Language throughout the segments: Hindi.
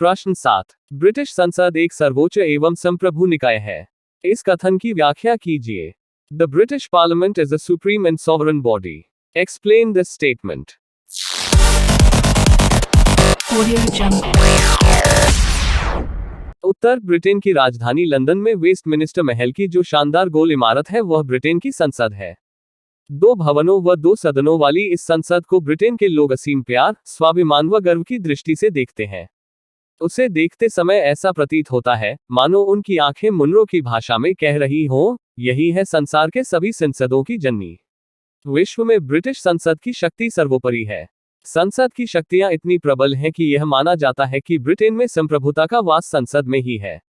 प्रश्न 7। ब्रिटिश संसद एक सर्वोच्च एवं संप्रभु निकाय है। इस कथन की व्याख्या कीजिए। The British parliament is a supreme and sovereign body. Explain this statement. Uttar. Britain की राजधानी लंदन में वेस्टमिनिस्टर महल की जो शानदार गोल इमारत है वह ब्रिटेन की संसद है। 2 भवनों व 2 सदनों वाली इस संसद को ब्रिटेन के लोग असीम प्यार, स्वाभिमान व गर्व की दृष्टि से देखते हैं। उसे देखते समय ऐसा प्रतीत होता है मानो उनकी आंखें मुनरों की भाषा में कह रही हों, यही है संसार के सभी संसदों की जननी। विश्व में ब्रिटिश संसद की शक्ति सर्वोपरि है। संसद की शक्तियां इतनी प्रबल हैं कि यह माना जाता है कि ब्रिटेन में संप्रभुता का वास संसद में ही है।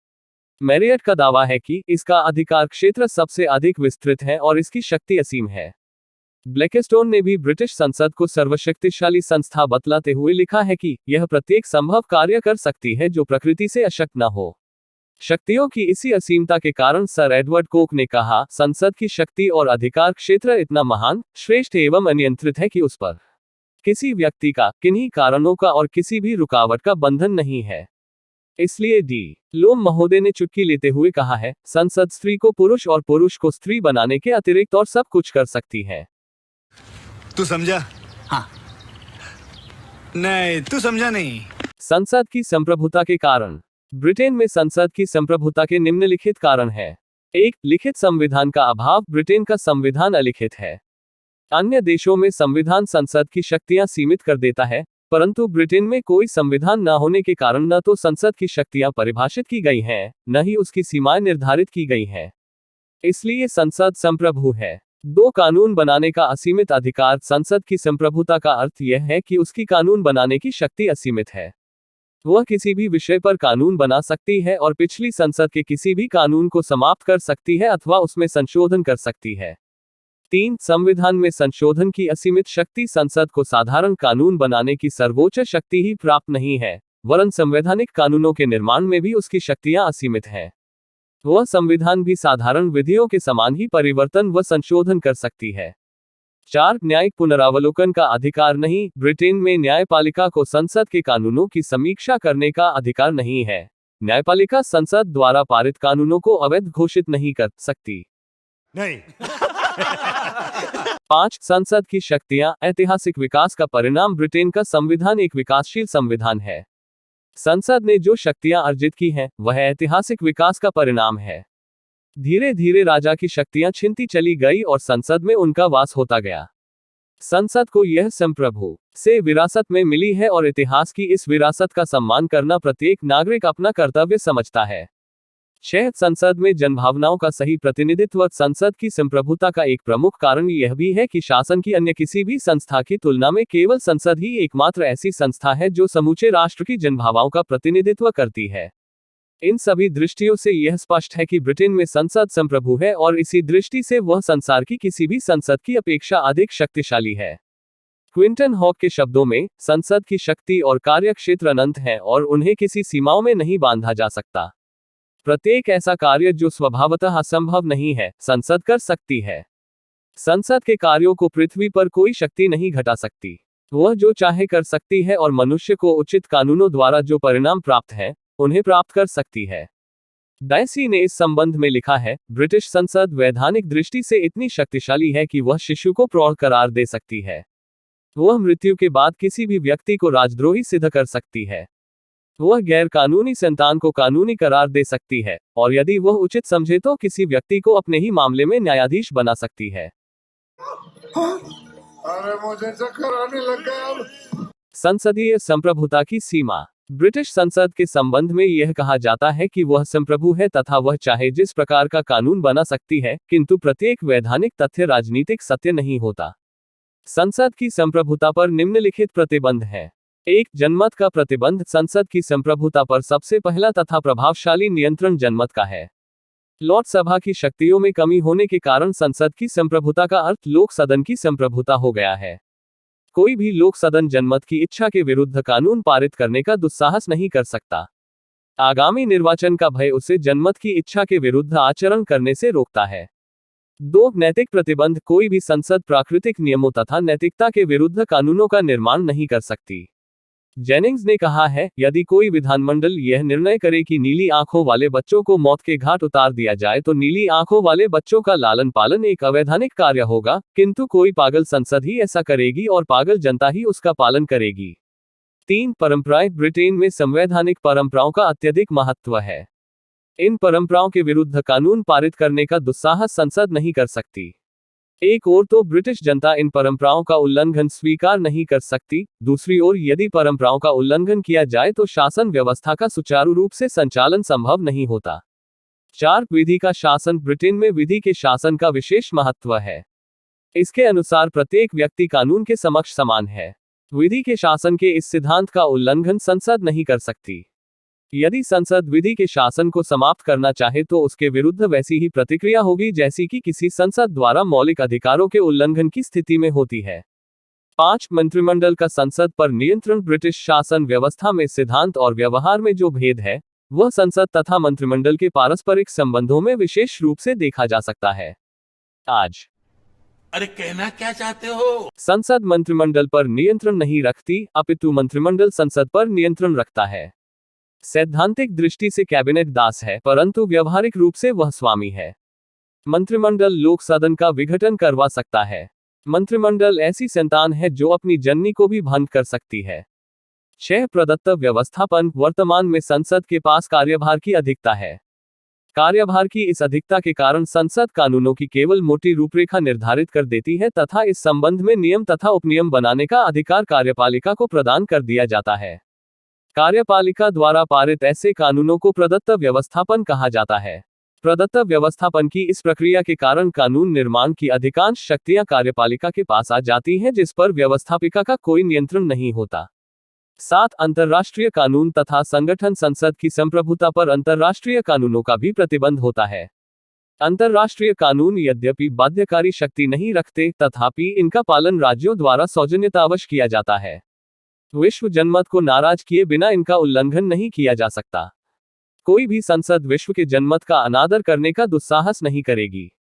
मैरियट का दावा है कि इसका अधिकार क्षेत्र सबसे अधिक विस्तृत है और इसकी शक्ति असीम है। ब्लैकस्टोन ने भी ब्रिटिश संसद को सर्वशक्तिशाली संस्था बतलाते हुए लिखा है कि यह प्रत्येक संभव कार्य कर सकती है जो प्रकृति से अशक्त न हो। शक्तियों की इसी असीमता के कारण सर एडवर्ड कोक ने कहा, संसद की शक्ति और अधिकार क्षेत्र इतना महान, श्रेष्ठ एवं अनियंत्रित है कि उस पर किसी व्यक्ति का, किन्हीं कारणों का और किसी भी रुकावट का बंधन नहीं है। इसलिए डी लोम महोदय ने चुटकी लेते हुए कहा है, संसद स्त्री को पुरुष और पुरुष को स्त्री बनाने के अतिरिक्त और सब कुछ कर सकती है। तू समझा? हाँ। नहीं, तू समझा नहीं। संसद की संप्रभुता के कारण। ब्रिटेन में संसद की संप्रभुता के निम्नलिखित कारण है। 1. लिखित संविधान का अभाव। ब्रिटेन का संविधान अलिखित है। अन्य देशों में संविधान संसद की शक्तियां सीमित कर देता है, परंतु ब्रिटेन में कोई संविधान न होने के कारण न तो संसद की शक्तियां परिभाषित की गई हैं, न ही उसकी सीमाएं निर्धारित की गई हैं। इसलिए संसद संप्रभु है। 2. कानून बनाने का असीमित अधिकार। संसद की संप्रभुता का अर्थ यह है कि उसकी कानून बनाने की शक्ति असीमित है। वह किसी भी विषय पर कानून बना सकती है और पिछली संसद के किसी भी कानून को समाप्त कर सकती है अथवा उसमें संशोधन कर सकती है। 3. संविधान में संशोधन की असीमित शक्ति। संसद को साधारण कानून बनाने की सर्वोच्च शक्ति ही प्राप्त नहीं है, वरन संवैधानिक कानूनों के निर्माण में भी उसकी शक्तियां असीमित हैं। वह संविधान भी साधारण विधियों के समान ही परिवर्तन व संशोधन कर सकती है। 4. न्यायिक पुनरावलोकन का अधिकार नहीं। ब्रिटेन में न्यायपालिका को संसद के कानूनों की समीक्षा करने का अधिकार नहीं है। न्यायपालिका संसद द्वारा पारित कानूनों को अवैध घोषित नहीं कर सकती। नहीं। 5. संसद की शक्तियां। ऐतिहासिक विकास का परिणाम। ब्रिटेन का संविधान एक विकासशील संविधान है। संसद ने जो शक्तियां अर्जित की हैं, वह ऐतिहासिक विकास का परिणाम है। धीरे धीरे राजा की शक्तियां छिनती चली गई और संसद में उनका वास होता गया। संसद को यह संप्रभु से विरासत में मिली है और इतिहास की इस विरासत का सम्मान करना प्रत्येक नागरिक अपना कर्तव्य समझता है। 6. संसद में जनभावनाओं का सही प्रतिनिधित्व। संसद की संप्रभुता का एक प्रमुख कारण यह भी है कि शासन की अन्य किसी भी संस्था की तुलना में केवल संसद ही एकमात्र ऐसी संस्था है जो समूचे राष्ट्र की जनभावनाओं का प्रतिनिधित्व करती है। इन सभी दृष्टियों से यह स्पष्ट है कि ब्रिटेन में संसद संप्रभु है और इसी दृष्टि से वह संसार की किसी भी संसद की अपेक्षा अधिक शक्तिशाली है। क्विंटन हॉक के शब्दों में, संसद की शक्ति और कार्य क्षेत्र अनंत है और उन्हें किसी सीमाओं में नहीं बांधा जा सकता। प्रत्येक ऐसा कार्य जो स्वभावतः असंभव नहीं है, संसद कर सकती है। संसद के कार्यों को पृथ्वी पर कोई शक्ति नहीं घटा सकती। वह जो चाहे कर सकती है और मनुष्य को उचित कानूनों द्वारा जो परिणाम प्राप्त है, उन्हें प्राप्त कर सकती है। डायसी ने इस संबंध में लिखा है, ब्रिटिश संसद वैधानिक दृष्टि से इतनी शक्तिशाली है कि वह शिशु को प्रौढ़ करार दे सकती है। वह मृत्यु के बाद किसी भी व्यक्ति को राजद्रोही सिद्ध कर सकती है। वह गैर कानूनी संतान को कानूनी करार दे सकती है और यदि वह उचित समझे तो किसी व्यक्ति को अपने ही मामले में न्यायाधीश बना सकती है। अरे मुझे चक्कर आने लग गया। संसदीय संप्रभुता की सीमा। ब्रिटिश संसद के संबंध में यह कहा जाता है कि वह संप्रभु है तथा वह चाहे जिस प्रकार का कानून बना सकती है, किंतु प्रत्येक वैधानिक तथ्य राजनीतिक सत्य नहीं होता। संसद की संप्रभुता पर निम्नलिखित प्रतिबंध है। 1. जनमत का प्रतिबंध। संसद की संप्रभुता पर सबसे पहला तथा प्रभावशाली नियंत्रण जनमत का है। लॉर्ड सभा की शक्तियों में कमी होने के कारण संसद की संप्रभुता का अर्थ लोक सदन की संप्रभुता हो गया है। कोई भी लोक सदन जनमत की इच्छा के विरुद्ध कानून पारित करने का दुस्साहस नहीं कर सकता। आगामी निर्वाचन का भय उसे जनमत की इच्छा के विरुद्ध आचरण करने से रोकता है। 2. नैतिक प्रतिबंध। कोई भी संसद प्राकृतिक नियमों तथा नैतिकता के विरुद्ध कानूनों का निर्माण नहीं कर सकती। जेनिंग्स ने कहा है, यदि कोई विधानमंडल यह निर्णय करे कि नीली आंखों वाले बच्चों को मौत के घाट उतार दिया जाए तो नीली आंखों वाले बच्चों का लालन पालन एक अवैधानिक कार्य होगा, किंतु कोई पागल संसद ही ऐसा करेगी और पागल जनता ही उसका पालन करेगी। 3 परंपराएं। ब्रिटेन में संवैधानिक परंपराओं का अत्यधिक महत्व है। इन परंपराओं के विरुद्ध कानून पारित करने का दुस्साहस संसद नहीं कर सकती। एक ओर तो ब्रिटिश जनता इन परंपराओं का उल्लंघन स्वीकार नहीं कर सकती, दूसरी ओर यदि परंपराओं का उल्लंघन किया जाए तो शासन व्यवस्था का सुचारू रूप से संचालन संभव नहीं होता। 4 विधि का शासन। ब्रिटेन में विधि के शासन का विशेष महत्व है। इसके अनुसार प्रत्येक व्यक्ति कानून के समक्ष समान है। विधि के शासन के इस सिद्धांत का उल्लंघन संसद नहीं कर सकती। यदि संसद विधि के शासन को समाप्त करना चाहे तो उसके विरुद्ध वैसी ही प्रतिक्रिया होगी जैसी कि किसी संसद द्वारा मौलिक अधिकारों के उल्लंघन की स्थिति में होती है। 5 मंत्रिमंडल का संसद पर नियंत्रण। ब्रिटिश शासन व्यवस्था में सिद्धांत और व्यवहार में जो भेद है वह संसद तथा मंत्रिमंडल के पारस्परिक संबंधों में विशेष रूप से देखा जा सकता है। आज अरे कहना क्या चाहते हो? संसद मंत्रिमंडल पर नियंत्रण नहीं रखती, अपितु मंत्रिमंडल संसद पर नियंत्रण रखता है। सैद्धांतिक दृष्टि से कैबिनेट दास है, परंतु व्यावहारिक रूप से वह स्वामी है। मंत्रिमंडल लोक सदन का विघटन करवा सकता है। मंत्रिमंडल ऐसी संतान है जो अपनी जननी को भी भंग कर सकती है। 6 प्रदत्त व्यवस्थापन। वर्तमान में संसद के पास कार्यभार की अधिकता है। कार्यभार की इस अधिकता के कारण संसद कानूनों की केवल मोटी रूपरेखा निर्धारित कर देती है तथा इस संबंध में नियम तथा उपनियम बनाने का अधिकार कार्यपालिका को प्रदान कर दिया जाता है। कार्यपालिका द्वारा पारित ऐसे कानूनों को प्रदत्त व्यवस्थापन कहा जाता है। प्रदत्त व्यवस्थापन की इस प्रक्रिया के कारण कानून निर्माण की अधिकांश शक्तियां कार्यपालिका के पास आ जाती हैं, जिस पर व्यवस्थापिका का कोई नियंत्रण नहीं होता। 7 अंतर्राष्ट्रीय कानून तथा संगठन। संसद की संप्रभुता पर अंतर्राष्ट्रीय कानूनों का भी प्रतिबंध होता है। अंतर्राष्ट्रीय कानून यद्यपि बाध्यकारी शक्ति नहीं रखते, तथापि इनका पालन राज्यों द्वारा सौजन्यतावश किया जाता है। विश्व जनमत को नाराज किए बिना इनका उल्लंघन नहीं किया जा सकता। कोई भी संसद विश्व के जनमत का अनादर करने का दुस्साहस नहीं करेगी।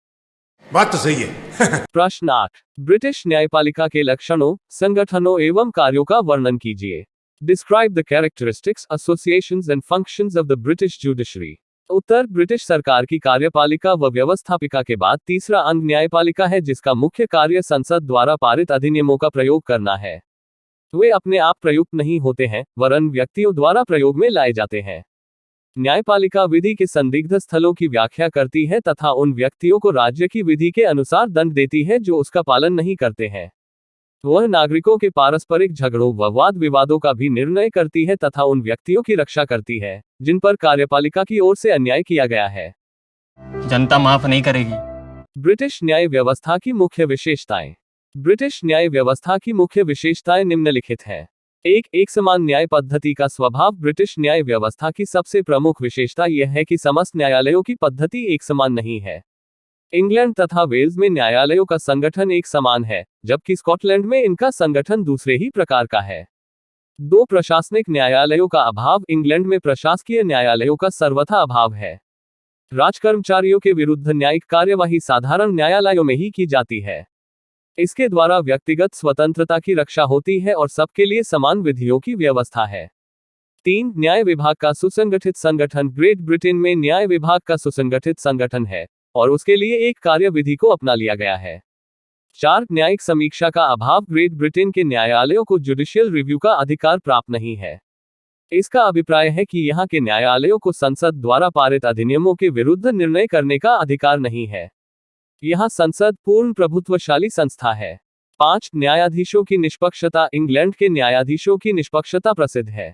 बात तो सही है। प्रश्न 8। ब्रिटिश न्यायपालिका के लक्षणों, संगठनों एवं कार्यों का वर्णन कीजिए। Describe the characteristics, associations and functions of the British judiciary. Uttar. British सरकार की कार्यपालिका व व्यवस्थापिका के बाद तीसरा अंग न्यायपालिका है, जिसका मुख्य कार्य संसद द्वारा पारित अधिनियमों का प्रयोग करना है। वे अपने आप प्रयुक्त नहीं होते हैं, वरन व्यक्तियों द्वारा प्रयोग में लाए जाते हैं। न्यायपालिका विधि के संदिग्ध स्थलों की व्याख्या करती है तथा उन व्यक्तियों को राज्य की विधि के अनुसार दंड देती है जो उसका पालन नहीं करते हैं। वह नागरिकों के पारस्परिक झगड़ों व वाद विवादों का भी निर्णय करती है तथा उन व्यक्तियों की रक्षा करती है जिन पर कार्यपालिका की ओर से अन्याय किया गया है। जनता माफ नहीं करेगी। ब्रिटिश न्याय व्यवस्था की मुख्य विशेषताएं। ब्रिटिश न्याय व्यवस्था की मुख्य विशेषताएं निम्नलिखित हैं। एक समान न्याय पद्धति का स्वभाव। ब्रिटिश न्याय व्यवस्था की सबसे प्रमुख विशेषता यह है कि समस्त न्यायालयों की पद्धति एक समान नहीं है। इंग्लैंड तथा वेल्स में न्यायालयों का संगठन एक समान है, जबकि स्कॉटलैंड में इनका संगठन दूसरे ही प्रकार का है। 2 प्रशासनिक न्यायालयों का अभाव। इंग्लैंड में प्रशासकीय न्यायालयों का सर्वथा अभाव है। राजकर्मचारियों के विरुद्ध न्यायिक कार्यवाही साधारण न्यायालयों में ही की जाती है। इसके द्वारा व्यक्तिगत स्वतंत्रता की रक्षा होती है और सबके लिए समान विधियों की व्यवस्था है। 3 न्याय विभाग का सुसंगठित संगठन। ग्रेट ब्रिटेन में न्याय विभाग का सुसंगठित संगठन है और उसके लिए एक कार्य विधि को अपना लिया गया है। 4 न्यायिक समीक्षा का अभाव। ग्रेट ब्रिटेन के न्यायालयों को जुडिशियल रिव्यू का अधिकार प्राप्त नहीं है। इसका अभिप्राय है कि यहाँ के न्यायालयों को संसद द्वारा पारित अधिनियमों के विरुद्ध निर्णय करने का अधिकार नहीं है। यहाँ संसद पूर्ण प्रभुत्वशाली संस्था है। 5 न्यायाधीशों की निष्पक्षता। इंग्लैंड के न्यायाधीशों की निष्पक्षता प्रसिद्ध है।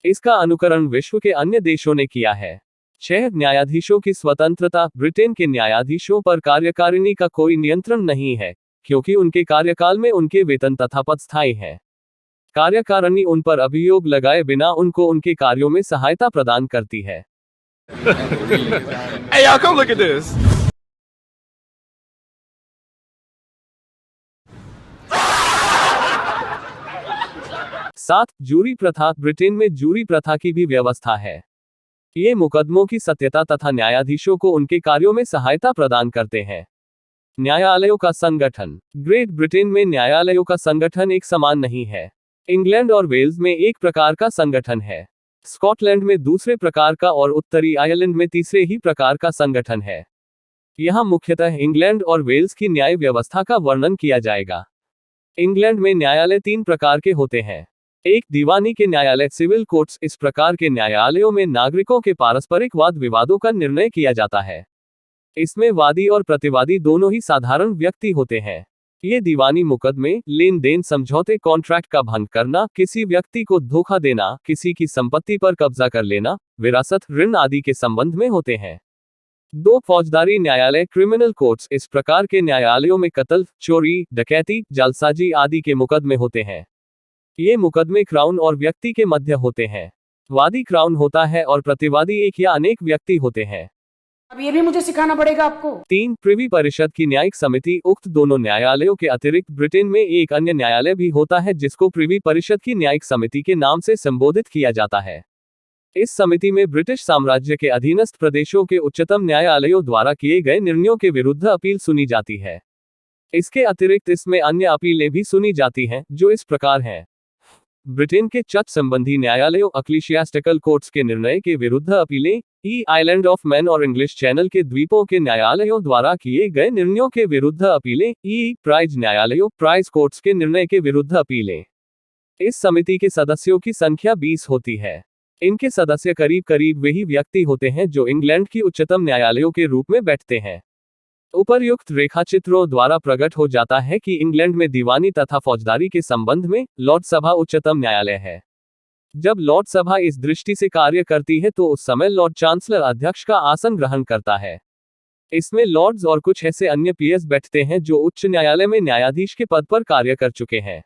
इसका अनुकरण विश्व के अन्य देशों ने किया है। 6 न्यायाधीशों की स्वतंत्रता। ब्रिटेन के न्यायाधीशों पर कार्यकारिणी का कोई नियंत्रण नहीं है, क्योंकि उनके कार्यकाल में उनके वेतन तथा पद स्थायी है। कार्यकारिणी उन पर अभियोग लगाए बिना उनको उनके कार्यों में सहायता प्रदान करती है। Hey, y'all, come look at this. 7 jury प्रथा। ब्रिटेन में जूरी प्रथा की भी व्यवस्था है। ये मुकदमों की सत्यता तथा न्यायाधीशों को उनके कार्यों में सहायता प्रदान करते हैं। न्यायालयों का संगठन। ग्रेट ब्रिटेन में न्यायालयों का संगठन एक समान नहीं है। इंग्लैंड और वेल्स में एक प्रकार का संगठन है, स्कॉटलैंड में दूसरे प्रकार का और उत्तरी आयरलैंड में तीसरे ही प्रकार का संगठन है। यहाँ मुख्यतः इंग्लैंड और वेल्स की न्याय व्यवस्था का वर्णन किया जाएगा। इंग्लैंड में न्यायालय 3 प्रकार के होते हैं। एक दीवानी के न्यायालय, सिविल कोर्ट्स। इस प्रकार के न्यायालयों में नागरिकों के पारस्परिक वाद विवादों का निर्णय किया जाता है। इसमें वादी और प्रतिवादी दोनों ही साधारण व्यक्ति होते हैं। ये दीवानी मुकदमे लेन देन, समझौते, कॉन्ट्रैक्ट का भंग करना, किसी व्यक्ति को धोखा देना, किसी की संपत्ति पर कब्जा कर लेना, विरासत, ऋण आदि के संबंध में होते हैं। 2 फौजदारी न्यायालय, क्रिमिनल कोर्ट्स। इस प्रकार के न्यायालयों में कत्ल, चोरी, डकैती, जालसाजी आदि के मुकदमे होते हैं। ये मुकदमे क्राउन और व्यक्ति के मध्य होते हैं। वादी क्राउन होता है और प्रतिवादी एक या अनेक व्यक्ति होते हैं। अब ये भी मुझे सिखाना पड़ेगा आपको। 3 प्रिवी परिषद की न्यायिक समिति। उक्त दोनों न्यायालयों के अतिरिक्त ब्रिटेन में एक अन्य न्यायालय भी होता है जिसको प्रिवी परिषद की न्यायिक समिति के नाम से संबोधित किया जाता है। इस समिति में ब्रिटिश साम्राज्य के अधीनस्थ प्रदेशों के उच्चतम न्यायालयों द्वारा किए गए निर्णयों के विरुद्ध अपील सुनी जाती है। इसके अतिरिक्त इसमें अन्य अपीलें भी सुनी जाती हैं, जो इस प्रकार हैं। ब्रिटेन के चर्च संबंधी न्यायालयों, अक्लीशियास्टिकल कोर्ट्स के निर्णय के विरुद्ध अपीलें। आइलैंड ऑफ मैन और इंग्लिश चैनल के द्वीपों के न्यायालयों द्वारा किए गए निर्णयों के विरुद्ध अपीलें। प्राइज न्यायालयों, प्राइज कोर्ट्स के निर्णय के विरुद्ध अपीलें। इस समिति के सदस्यों की संख्या 20 होती है। इनके सदस्य करीब करीब वही व्यक्ति होते हैं जो इंग्लैंड की उच्चतम न्यायालयों के रूप में बैठते हैं। उपर्युक्त रेखाचित्रों द्वारा प्रकट हो जाता है कि इंग्लैंड में दीवानी तथा फौजदारी के संबंध में लॉर्ड सभा उच्चतम न्यायालय है। जब लॉर्ड सभा इस दृष्टि से कार्य करती है तो उस समय लॉर्ड चांसलर अध्यक्ष का आसन ग्रहण करता है। इसमें लॉर्ड्स और कुछ ऐसे अन्य पीएस बैठते हैं जो उच्च न्यायालय में न्यायाधीश के पद पर कार्य कर चुके हैं।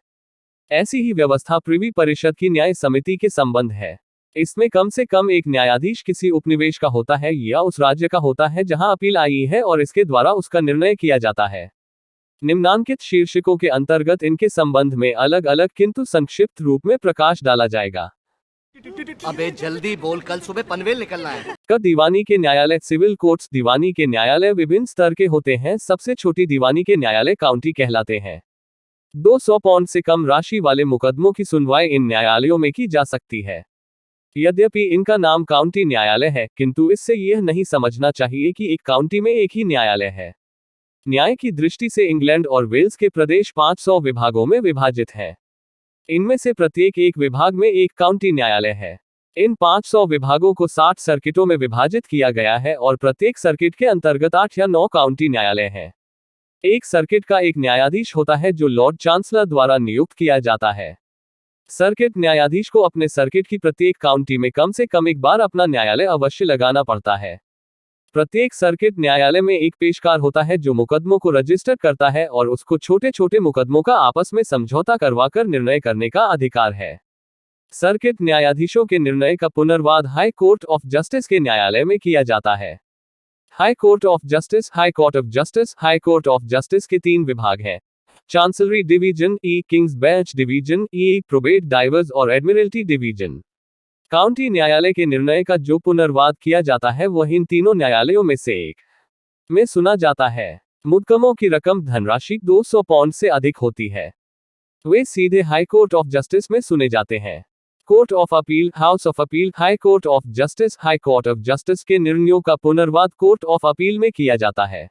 ऐसी ही व्यवस्था प्रिवी परिषद की न्याय समिति के संबंध है। इसमें कम से कम एक न्यायाधीश किसी उपनिवेश का होता है या उस राज्य का होता है जहां अपील आई है और इसके द्वारा उसका निर्णय किया जाता है। निम्नांकित शीर्षकों के अंतर्गत इनके संबंध में अलग अलग किंतु संक्षिप्त रूप में प्रकाश डाला जाएगा। अबे जल्दी बोल, कल सुबह पनवेल निकलना है। दीवानी के न्यायालय, सिविल कोर्ट्स। दीवानी के न्यायालय विभिन्न स्तर के होते हैं। सबसे छोटी दीवानी के न्यायालय काउंटी कहलाते हैं। 200 पाउंड से कम राशि वाले मुकदमों की सुनवाई इन न्यायालयों में की जा सकती है। यद्यपि इनका नाम काउंटी न्यायालय है, किंतु इससे यह नहीं समझना चाहिए कि एक काउंटी में एक ही न्यायालय है। न्याय की दृष्टि से इंग्लैंड और वेल्स के प्रदेश 500 विभागों में विभाजित हैं। इनमें से प्रत्येक एक विभाग में एक काउंटी न्यायालय है। इन 500 विभागों को 60 सर्किटों में विभाजित किया गया है और प्रत्येक सर्किट के अंतर्गत 8 या 9 काउंटी न्यायालय हैं। एक सर्किट का एक न्यायाधीश होता है जो लॉर्ड चांसलर द्वारा नियुक्त किया जाता है। सर्किट न्यायाधीश को अपने सर्किट की प्रत्येक काउंटी में कम से कम एक बार अपना न्यायालय अवश्य लगाना पड़ता है। प्रत्येक सर्किट न्यायालय में एक पेशकार होता है जो मुकदमों को रजिस्टर करता है और उसको छोटे छोटे मुकदमों का आपस में समझौता करवाकर निर्णय करने का अधिकार है। सर्किट न्यायाधीशों के निर्णय का पुनर्वाद हाई कोर्ट ऑफ जस्टिस के न्यायालय में किया जाता है। High court of justice, high court of justice, high court of justice के 3 विभाग हैं। Chancellery division, Kings bench division, probate diverse और एडमिरल्टी डिवीजन। काउंटी न्यायालय के निर्णय का जो पुनर्वाद किया जाता है वह इन तीनों न्यायालयों में से एक में सुना जाता है। मुकदमों की रकम धनराशि 200 पाउंड से अधिक होती है। वे सीधे हाई कोर्ट ऑफ जस्टिस में सुने जाते हैं। Court of appeal, house of appeal, high court of justice, high court of justice के निर्णयों का पुनर्वाद कोर्ट ऑफ अपील में किया जाता है।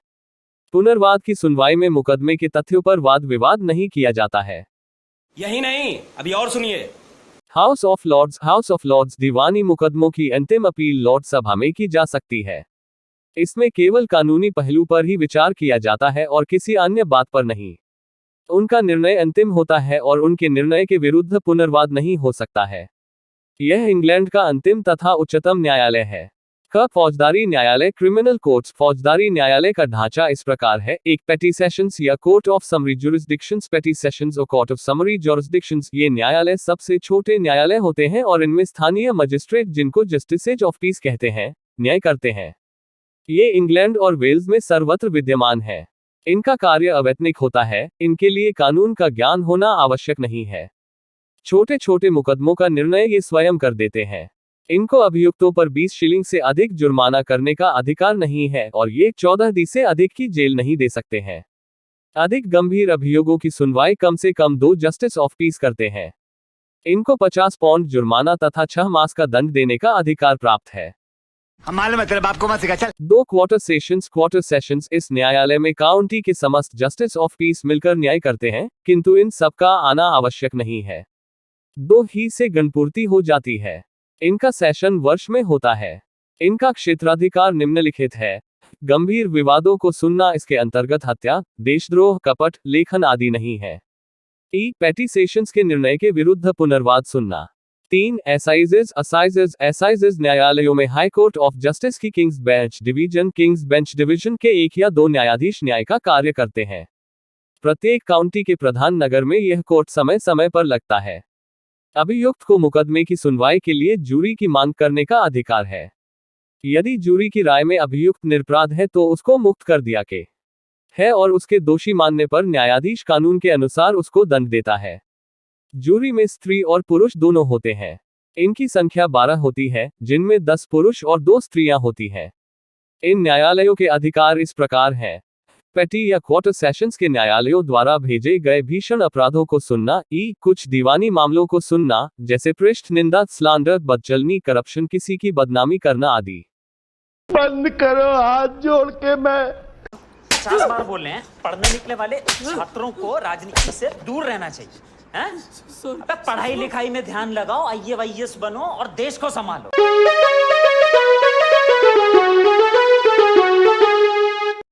पुनर्वाद की सुनवाई में मुकदमे के तथ्यों पर वाद विवाद नहीं किया जाता है। यही नहीं, अभी और सुनिए। House of Lords, House of Lords दीवानी मुकदमों की अंतिम अपील लॉर्ड सभा में की जा सकती है। इसमें केवल कानूनी पहलू पर ही विचार किया जाता है और किसी अन्य बात पर नहीं। उनका निर्णय अंतिम होता है और उनके निर्णय के विरुद्ध पुनर्वाद नहीं हो सकता है। यह इंग्लैंड का अंतिम तथा उच्चतम न्यायालय है। फौजदारी न्यायालय, क्रिमिनल कोर्ट्स। फौजदारी न्यायालय का ढांचा इस प्रकार है। एक पेटी सेशंस या कोर्ट ऑफ समरी जुरिस्डिक्शंस, पेटी सेशंस और कोर्ट ऑफ समरी जुरिस्डिक्शंस। ये न्यायालय सबसे छोटे न्यायालय होते हैं और इनमें स्थानीय मजिस्ट्रेट, जिनको जस्टिसेज ऑफ पीस कहते हैं, न्याय करते हैं। ये इंग्लैंड और वेल्स में सर्वत्र विद्यमान है। इनका कार्य अवैतनिक होता है। इनके लिए कानून का ज्ञान होना आवश्यक नहीं है। छोटे छोटे मुकदमों का निर्णय ये स्वयं कर देते हैं। इनको अभियुक्तों पर 20 शिलिंग से अधिक जुर्माना करने का अधिकार नहीं है और ये 14 दिन से अधिक की जेल नहीं दे सकते हैं। अधिक गंभीर अभियोगों की सुनवाई कम से कम 2 जस्टिस ऑफ पीस करते हैं। इनको 50 पाउंड जुर्माना तथा 6 मास का दंड देने का अधिकार प्राप्त है। हमारे मतलब बाप को मत सिखा चल। 2 क्वार्टर सेशंस इस न्यायालय में काउंटी के समस्त जस्टिस ऑफ पीस मिलकर न्याय करते हैं, किंतु इन सबका आना आवश्यक नहीं है। 2 ही से गणपूर्ति हो जाती है। इनका सेशन वर्ष में होता है। इनका क्षेत्राधिकार निम्नलिखित है। गंभीर विवादों को सुनना इसके अंतर्गत हत्या, देशद्रोह, कपट, लेखन आदि नहीं है। पेटी सेशंस के निर्णय के विरुद्ध पुनर्वाद सुनना। 3 असाइजेज न्यायालयों में हाई कोर्ट ऑफ जस्टिस की किंग्स बेंच डिवीजन के 1 या 2 न्यायाधीश न्याय का कार्य करते हैं। प्रत्येक काउंटी के प्रधान नगर में यह कोर्ट समय समय पर लगता है। अभियुक्त को मुकदमे की सुनवाई के लिए जूरी की मांग करने का अधिकार है। यदि जूरी की राय में अभियुक्त निरपराध है तो उसको मुक्त कर दिया के है और उसके दोषी मानने पर न्यायाधीश कानून के अनुसार उसको दंड देता है। जूरी में स्त्री और पुरुष दोनों होते हैं। इनकी संख्या 12 होती है, जिनमें 10 पुरुष और 2 स्त्रियां होती हैं। इन न्यायालयों के अधिकार इस प्रकार हैं। पेटी या क्वार्टर सेशंस के न्यायालयों द्वारा भेजे गए भीषण अपराधों को सुनना, कुछ दीवानी मामलों को सुनना, जैसे पृष्ठ निंदा, स्लैंडर, बदचलनी, करप्शन, किसी की बदनामी करना आदि। बंद करो हाथ जोड़ के मैं 50 बार बोल रहे हैं, पढ़ने निकले वाले छात्रों को राजनीति से दूर रहना चाहिए। हैं? अबे पढ़ाई लिखाई में ध्यान लगाओ, IAS बनो और देश को संभालो।